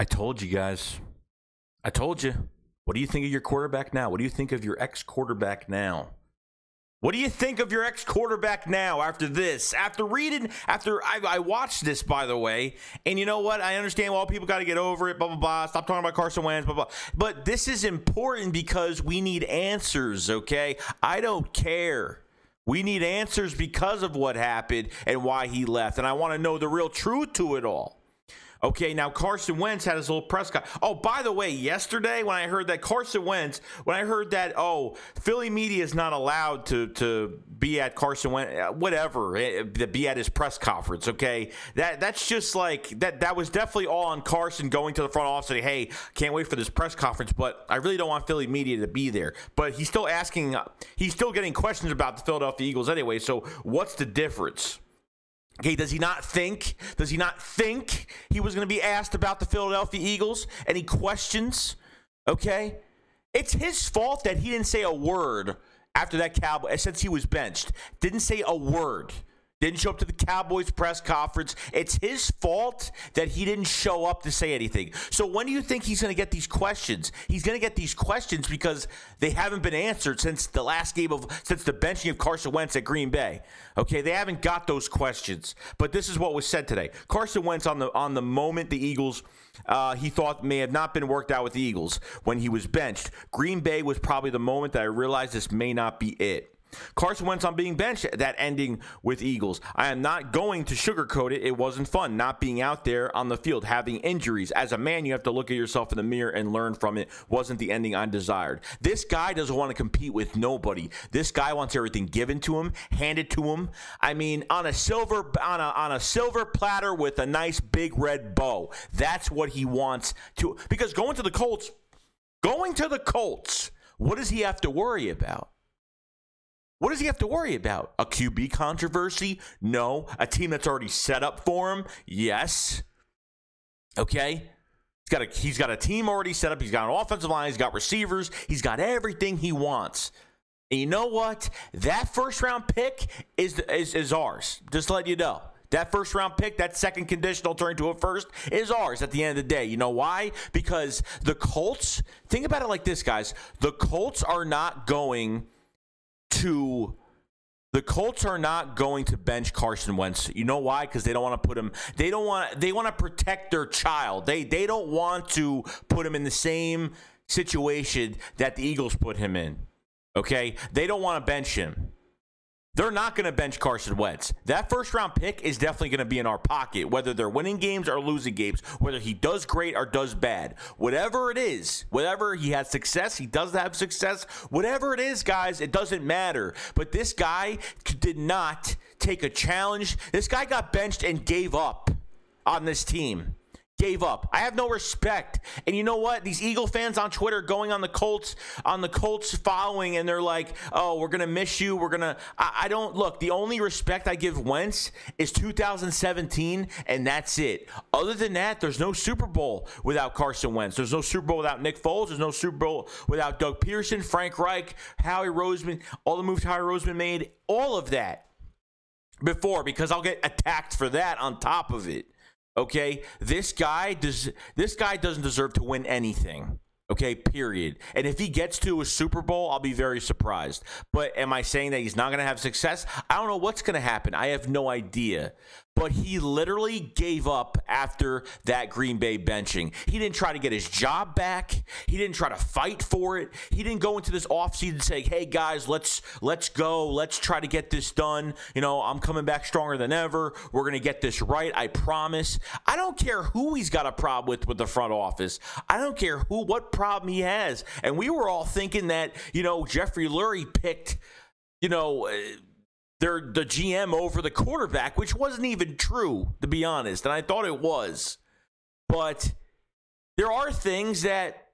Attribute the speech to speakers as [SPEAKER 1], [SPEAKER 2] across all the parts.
[SPEAKER 1] I told you guys. I told you. What do you think of your quarterback now? What do you think of your ex-quarterback now? What do you think of your ex-quarterback now after this? After I watched this, by the way, and you know what? I understand, well, people got to get over it, blah, blah, blah. Stop talking about Carson Wentz, blah, blah. But this is important because we need answers, okay? I don't care. We need answers because of what happened and why he left, and I want to know the real truth to it all. Okay, now Carson Wentz had his little press conference. Oh, by the way, yesterday when I heard that Philly media is not allowed to be at Carson Wentz, whatever, to be at his press conference, okay? That's just like, that was definitely all on Carson going to the front office saying, hey, can't wait for this press conference, but I really don't want Philly media to be there. But he's still getting questions about the Philadelphia Eagles anyway, so what's the difference? Okay, does he not think he was going to be asked about the Philadelphia Eagles? Any questions? Okay? It's his fault that he didn't say a word after that Cowboy, since he was benched. Didn't say a word. Didn't show up to the Cowboys press conference. It's his fault that he didn't show up to say anything. So when do you think he's going to get these questions? He's going to get these questions because they haven't been answered since the benching of Carson Wentz at Green Bay. Okay, they haven't got those questions. But this is what was said today. Carson Wentz on the moment the Eagles he thought may have not been worked out with the Eagles when he was benched. Green Bay was probably the moment that I realized this may not be it. Carson Wentz on being benched, that ending with Eagles. I am not going to sugarcoat it. It wasn't fun not being out there on the field, having injuries. As a man, you have to look at yourself in the mirror and learn from it. Wasn't the ending I desired. This guy doesn't want to compete with nobody. This guy wants everything given to him, handed to him. I mean, on a silver platter with a nice big red bow. That's what he wants to. Because going to the Colts, what does he have to worry about? What does he have to worry about? A QB controversy? No. A team that's already set up for him? Yes. Okay. He's got a team already set up. He's got an offensive line. He's got receivers. He's got everything he wants. And you know what? That first-round pick is ours. Just to let you know. That first-round pick, that second conditional turned to a first, is ours at the end of the day. You know why? Because the Colts, think about it like this, guys. The Colts are not going to bench Carson Wentz. You know why? Because they don't want to put him. They want to protect their child. They don't want to put him in the same situation that the Eagles put him in. Okay, they don't want to bench him. They're not going to bench Carson Wentz. That first-round pick is definitely going to be in our pocket, whether they're winning games or losing games, whether he does great or does bad. Whatever it is, whether he has success, he does have success, whatever it is, guys, it doesn't matter. But this guy did not take a challenge. This guy got benched and gave up on this team. Gave up. I have no respect. And you know what? These Eagle fans on Twitter going on the Colts following, and they're like, oh, we're going to miss you. I don't look. The only respect I give Wentz is 2017, and that's it. Other than that, there's no Super Bowl without Carson Wentz. There's no Super Bowl without Nick Foles. There's no Super Bowl without Doug Peterson, Frank Reich, Howie Roseman, all the moves Howie Roseman made, all of that before, because I'll get attacked for that on top of it. Okay, this guy doesn't deserve to win anything. Okay, period. And if he gets to a Super Bowl, I'll be very surprised. But am I saying that he's not going to have success? I don't know what's going to happen. I have no idea. But he literally gave up after that Green Bay benching. He didn't try to get his job back. He didn't try to fight for it. He didn't go into this offseason saying, hey, guys, let's go. Let's try to get this done. You know, I'm coming back stronger than ever. We're going to get this right. I promise. I don't care who he's got a problem with the front office. I don't care what problem he has. And we were all thinking that, you know, Jeffrey Lurie picked, you know, the GM over the quarterback, which wasn't even true, to be honest. And I thought it was. But there are things that,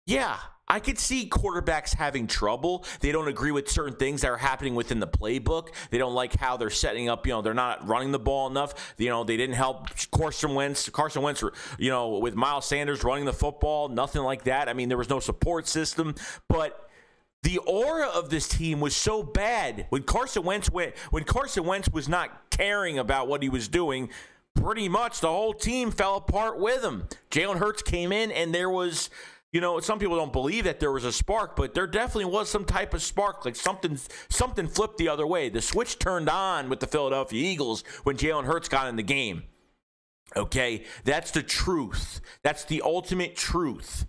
[SPEAKER 1] yeah, I could see quarterbacks having trouble. They don't agree with certain things that are happening within the playbook. They don't like how they're setting up. You know, they're not running the ball enough. You know, they didn't help Carson Wentz, you know, with Miles Sanders running the football, nothing like that. I mean, there was no support system. But the aura of this team was so bad when Carson Wentz was not caring about what he was doing. pretty much the whole team fell apart with him. Jalen Hurts came in, and there was, you know, some people don't believe that there was a spark, but there definitely was some type of spark, like something flipped the other way. The switch turned on with the Philadelphia Eagles when Jalen Hurts got in the game. Okay, that's the truth. That's the ultimate truth.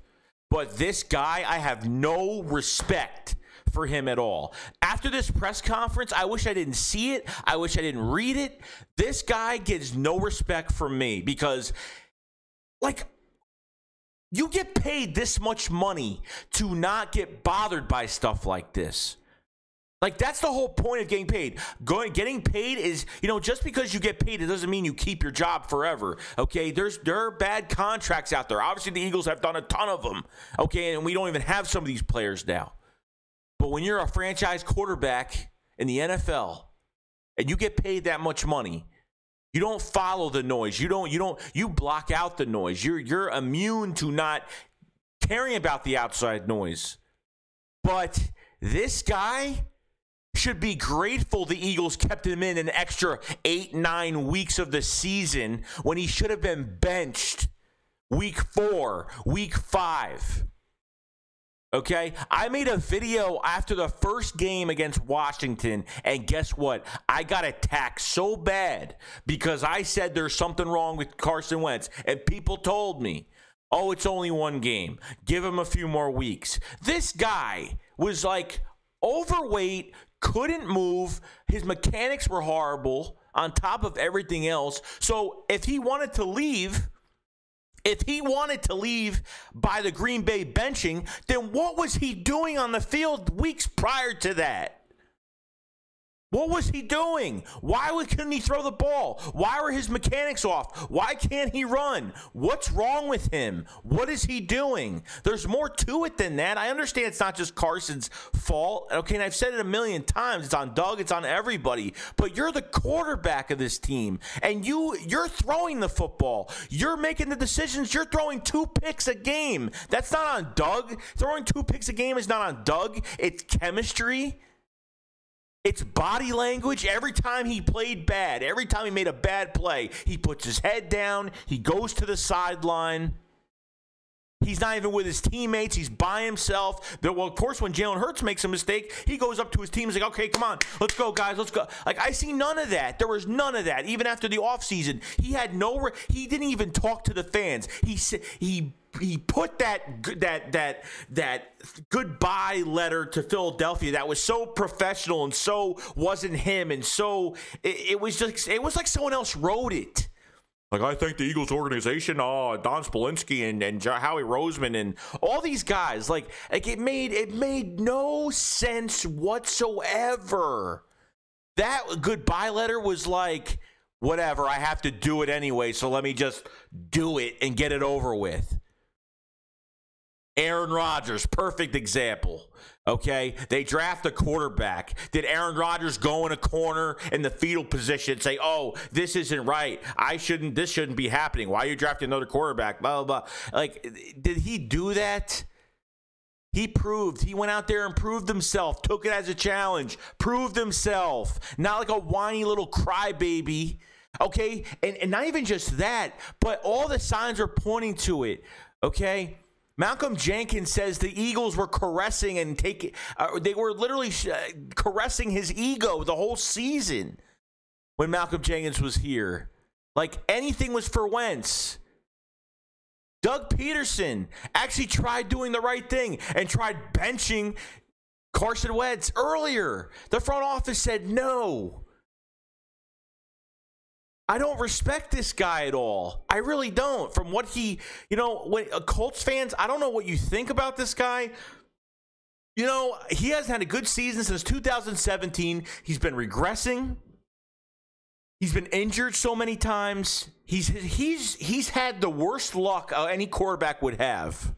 [SPEAKER 1] But this guy, I have no respect for him at all. After this press conference, I wish I didn't see it. I wish I didn't read it. This guy gets no respect from me because, like, you get paid this much money to not get bothered by stuff like this. Like, that's the whole point of getting paid. Getting paid is, you know, just because you get paid, it doesn't mean you keep your job forever, okay? There are bad contracts out there. Obviously, the Eagles have done a ton of them, okay? And we don't even have some of these players now. But when you're a franchise quarterback in the NFL and you get paid that much money, you don't follow the noise. You block out the noise. You're immune to not caring about the outside noise. But this guy should be grateful the Eagles kept him in an extra 8-9 weeks of the season when he should have been benched week 4, week 5. Okay, I made a video after the first game against Washington, and guess what? I got attacked so bad because I said there's something wrong with Carson Wentz, and people told me, oh, it's only one game. Give him a few more weeks. This guy was like overweight, couldn't move. His mechanics were horrible on top of everything else. So if he wanted to leave by the Green Bay benching, then what was he doing on the field weeks prior to that? What was he doing? Why couldn't he throw the ball? Why were his mechanics off? Why can't he run? What's wrong with him? What is he doing? There's more to it than that. I understand it's not just Carson's fault. Okay, and I've said it a million times. It's on Doug. It's on everybody. But you're the quarterback of this team, and you're throwing the football. You're making the decisions. You're throwing 2 picks a game. That's not on Doug. Throwing 2 picks a game is not on Doug. It's chemistry. It's body language. Every time he played bad, every time he made a bad play, he puts his head down. He goes to the sideline. He's not even with his teammates. He's by himself. Well, of course, when Jalen Hurts makes a mistake, he goes up to his team and is like, okay, come on, let's go, guys, let's go. Like, I see none of that. There was none of that. Even after the offseason, he didn't even talk to the fans. He put that goodbye letter to Philadelphia that was so professional and so wasn't him, and so it was like someone else wrote it. Like, I thank the Eagles organization, Don Spolinski and Howie Roseman and all these guys. Like it made no sense whatsoever. That goodbye letter was like, whatever, I have to do it anyway, so let me just do it and get it over with. Aaron Rodgers, perfect example. Okay, they draft a quarterback. Did Aaron Rodgers go in a corner in the fetal position and say, "Oh, this isn't right. This shouldn't be happening. Why are you drafting another quarterback?" Blah blah blah. Like, did he do that? He went out there and proved himself. Took it as a challenge. Proved himself. Not like a whiny little crybaby. Okay, and not even just that, but all the signs are pointing to it. Okay. Malcolm Jenkins says the Eagles were caressing and they were literally caressing his ego the whole season when Malcolm Jenkins was here. Like, anything was for Wentz. Doug Peterson actually tried doing the right thing and tried benching Carson Wentz earlier. The front office said no. I don't respect this guy at all. I really don't. From what he, when Colts fans, I don't know what you think about this guy. He hasn't had a good season since 2017. He's been regressing. He's been injured so many times. He's had the worst luck any quarterback would have.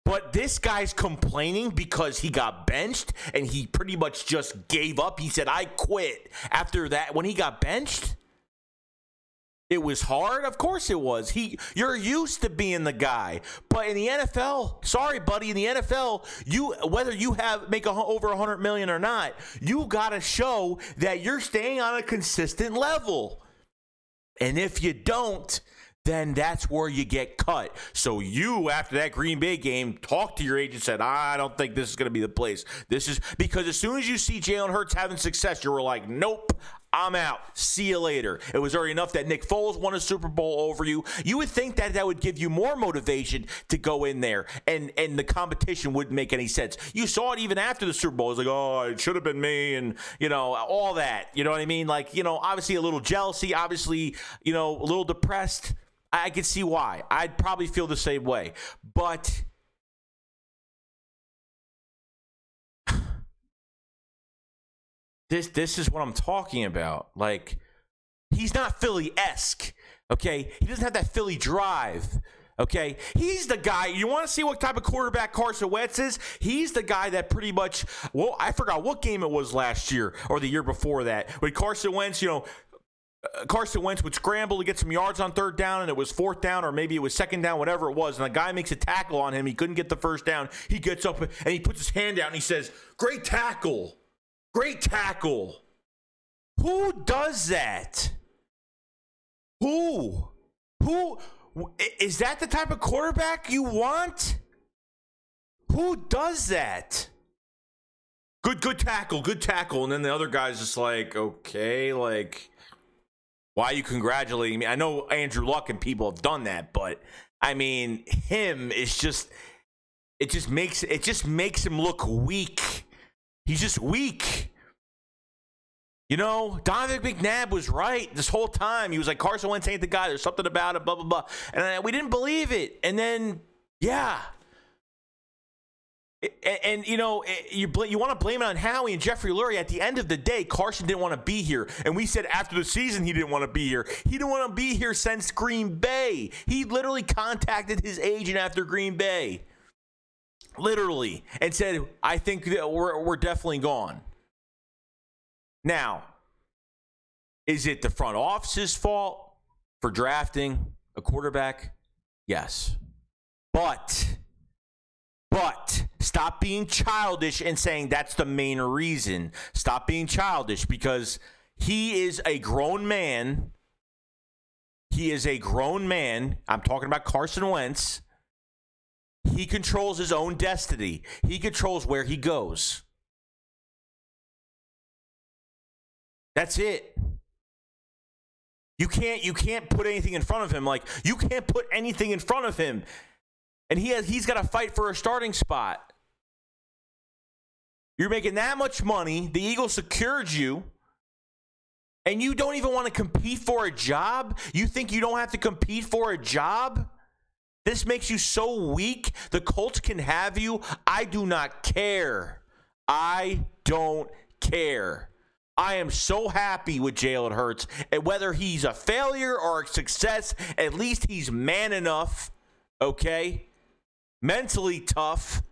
[SPEAKER 1] But this guy's complaining because he got benched and he pretty much just gave up. He said, I quit. After that, when he got benched, it was hard. Of course it was. You're used to being the guy. But in the NFL, sorry, buddy, in the NFL, whether you make over $100 million or not, you got to show that you're staying on a consistent level. And if you don't, then that's where you get cut. So you, after that Green Bay game, talked to your agent, said, I don't think this is going to be the place. This is because as soon as you see Jalen Hurts having success, you were like, nope, I'm out. See you later. It was already enough that Nick Foles won a Super Bowl over you. You would think that that would give you more motivation to go in there, and the competition wouldn't make any sense. You saw it even after the Super Bowl. It was like, oh, it should have been me, and, you know, all that. You know what I mean? Like, you know, obviously a little jealousy, obviously, you know, a little depressed. I can see why. I'd probably feel the same way. But this is what I'm talking about. Like, he's not Philly-esque, okay? He doesn't have that Philly drive, okay? He's the guy. You want to see what type of quarterback Carson Wentz is? He's the guy that pretty much, well, I forgot what game it was last year or the year before that, when Carson Wentz, you know, Carson Wentz would scramble to get some yards on third down, and it was fourth down, or maybe it was second down, whatever it was, and the guy makes a tackle on him. He couldn't get the first down. He gets up and he puts his hand out and he says, great tackle. Great tackle. Who does that? Who? Is that the type of quarterback you want? Who does that? Good tackle. And then the other guy's just like, okay, like, why are you congratulating me? I know Andrew Luck and people have done that, but I mean, him is just, it just makes him look weak. He's just weak. You know, Donovan McNabb was right this whole time. He was like, Carson Wentz ain't the guy. There's something about it, blah, blah, blah. And we didn't believe it. And then, yeah. And you know, you want to blame it on Howie and Jeffrey Lurie. At the end of the day, Carson didn't want to be here. And we said after the season he didn't want to be here. He didn't want to be here since Green Bay. He literally contacted his agent after Green Bay. Literally. And said, I think that we're definitely gone. Now, is it the front office's fault for drafting a quarterback? Yes. But stop being childish and saying that's the main reason. Stop being childish, because he is a grown man. He is a grown man. I'm talking about Carson Wentz. He controls his own destiny. He controls where he goes. That's it. You can't put anything in front of him. Like, you can't put anything in front of him. And he's got to fight for a starting spot. You're making that much money. The Eagles secured you. And you don't even want to compete for a job? You think you don't have to compete for a job? This makes you so weak. The Colts can have you. I do not care. I don't care. I am so happy with Jalen Hurts. And whether he's a failure or a success, at least he's man enough, okay? Mentally tough.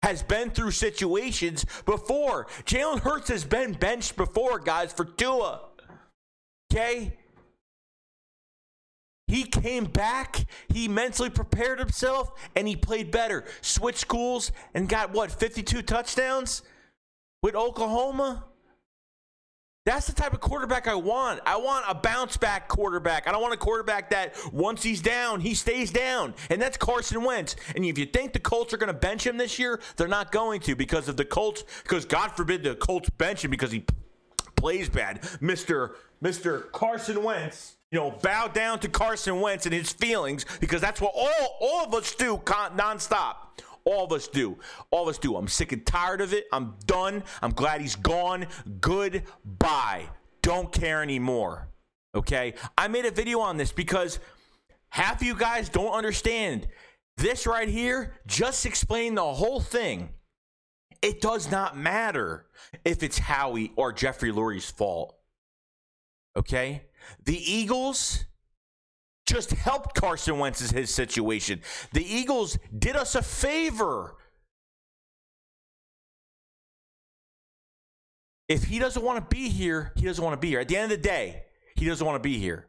[SPEAKER 1] Has been through situations before. Jalen Hurts has been benched before, guys, for Tua. Okay? He came back, he mentally prepared himself, and he played better. Switched schools and got, 52 touchdowns with Oklahoma? That's the type of quarterback I want. I want a bounce-back quarterback. I don't want a quarterback that once he's down, he stays down. And that's Carson Wentz. And if you think the Colts are going to bench him this year, they're not going to, because of the Colts. Because God forbid the Colts bench him because he plays bad. Mr. Carson Wentz, you know, bow down to Carson Wentz and his feelings, because that's what all of us do nonstop. All of us do. All of us do. I'm sick and tired of it. I'm done. I'm glad he's gone. Goodbye. Don't care anymore. Okay? I made a video on this because half of you guys don't understand. This right here just explained the whole thing. It does not matter if it's Howie or Jeffrey Lurie's fault. Okay? The Eagles just helped Carson Wentz his situation. The Eagles did us a favor. If he doesn't want to be here, he doesn't want to be here. At the end of the day, he doesn't want to be here.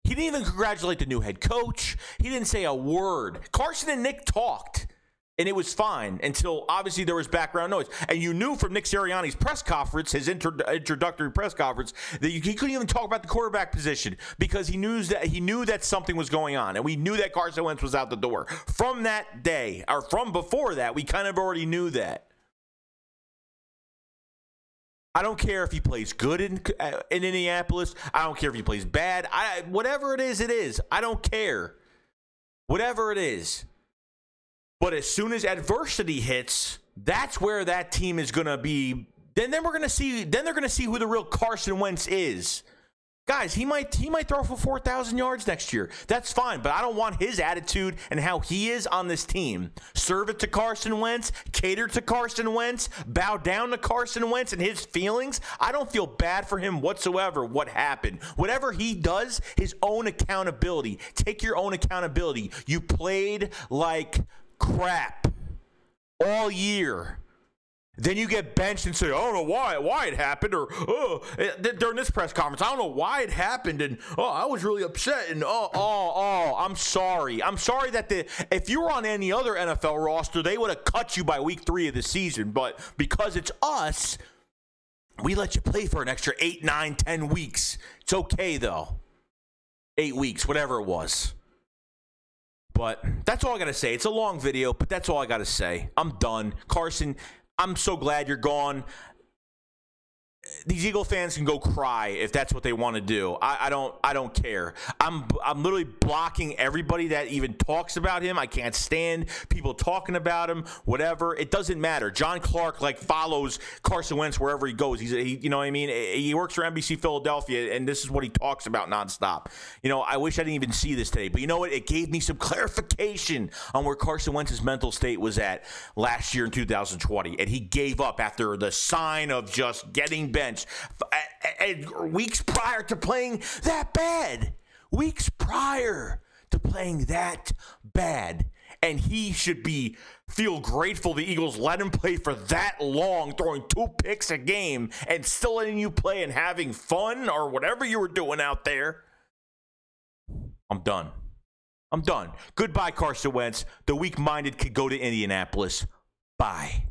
[SPEAKER 1] He didn't even congratulate the new head coach. He didn't say a word. Carson and Nick talked. And it was fine until obviously there was background noise. And you knew from Nick Sirianni's press conference, his introductory press conference, that he couldn't even talk about the quarterback position because he knew that something was going on. And we knew that Carson Wentz was out the door. From that day, or from before that, we kind of already knew that. I don't care if he plays good in Indianapolis. I don't care if he plays bad. Whatever it is. I don't care. Whatever it is. But as soon as adversity hits, that's where that team is going to be. Then we're going to see. Then they're going to see who the real Carson Wentz is. Guys, he might throw for 4,000 yards next year. That's fine, but I don't want his attitude and how he is on this team. Serve it to Carson Wentz, cater to Carson Wentz, bow down to Carson Wentz and his feelings. I don't feel bad for him whatsoever what happened. Whatever he does, his own accountability. Take your own accountability. You played like crap all year. Then you get benched and say, I don't know why it happened, or during this press conference, I don't know why it happened, and I was really upset, and I'm sorry. I'm sorry that if you were on any other NFL roster, they would have cut you by week 3 of the season, but because it's us, we let you play for an extra 8, 9, 10 weeks. It's okay, though. 8 weeks, whatever it was. But that's all I got to say. It's a long video, but that's all I got to say. I'm done. Carson, I'm so glad you're gone. These Eagle fans can go cry if that's what they want to do. I don't care. I'm literally blocking everybody that even talks about him. I can't stand people talking about him. Whatever. It doesn't matter. John Clark follows Carson Wentz wherever he goes. He you know what I mean? He works for NBC Philadelphia, and this is what he talks about nonstop. I wish I didn't even see this today, but you know what? It gave me some clarification on where Carson Wentz's mental state was at last year in 2020, and he gave up after the sign of just getting benched weeks prior to playing that bad. And he should feel grateful the Eagles let him play for that long, throwing 2 picks a game and still letting you play and having fun or whatever you were doing out there. I'm done. Goodbye, Carson Wentz. The weak-minded could go to Indianapolis. Bye.